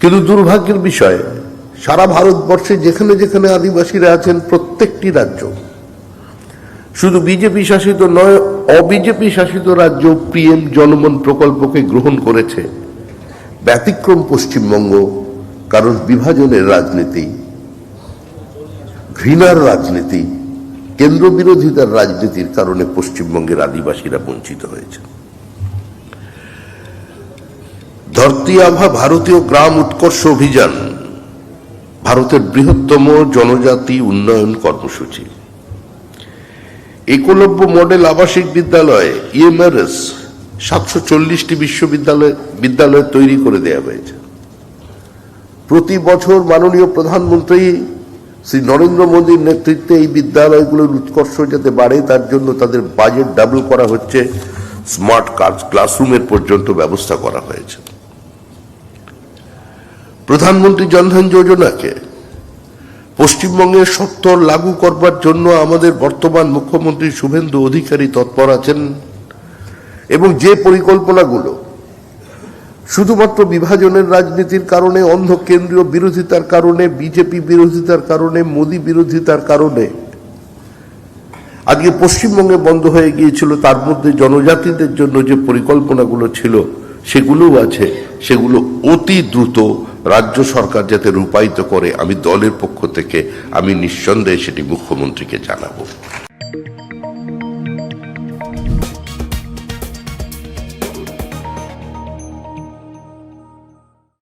কিন্তু দুর্ভাগ্যের বিষয়, সারা ভারতবর্ষে যেখানে যেখানে আদিবাসীরা আছেন প্রত্যেকটি রাজ্য, শুধু বিজেপি শাসিত নয় অবিজেপি শাসিত রাজ্য পিএম জনমন প্রকল্পকে গ্রহণ করেছে। ব্যতিক্রম পশ্চিমবঙ্গ, কারণ বিভাজনের রাজনীতি, ঘৃণার রাজনীতি, কেন্দ্র বিরোধিতার রাজনীতির কারণে পশ্চিমবঙ্গের আদিবাসীরা বঞ্চিত হয়েছে। ধরতি আভা ভারতীয় গ্রাম উৎকর্ষ অভিযান ভারতের বৃহত্তম জনজাতি উন্নয়ন কর্মসূচি। একলব্য মডেল আবাসিক বিদ্যালয় ইএমআরএস 740টি বিদ্যালয় তৈরি করে দেওয়া হয়েছে। প্রতি বছর মাননীয় প্রধানমন্ত্রী শ্রী নরেন্দ্র মোদীর নেতৃত্বে এই বিদ্যালয়গুলোর উৎকর্ষ যাতে বাড়ে তার জন্য তাদের বাজেট ডাবল করা হচ্ছে, স্মার্ট ক্লাসরুমের পর্যন্ত ব্যবস্থা করা হয়েছে। প্রধানমন্ত্রী জনধন যোজনাকে পশ্চিমবঙ্গের সত্তর লাগু করবার জন্য আমাদের বর্তমান মুখ্যমন্ত্রী শুভেন্দু অধিকারী তৎপর আছেন, এবং যে পরিকল্পনাগুলো শুধুমাত্র বিভাজনের রাজনীতির কারণে, অন্ধ কেন্দ্রীয় বিরোধিতার কারণে, বিজেপি বিরোধিতার কারণে, মোদী বিরোধিতার কারণে আজকে পশ্চিমবঙ্গে বন্ধ হয়ে গিয়েছিল, তার মধ্যে জনজাতিদের জন্য যে পরিকল্পনাগুলো ছিল সেগুলোও আছে। সেগুলো অতি দ্রুত রাজ্য সরকার যাতে রূপায়িত করে, আমি দলের পক্ষ থেকে আমি নিঃসন্দেহে সেটি মুখ্যমন্ত্রীকে জানাবো।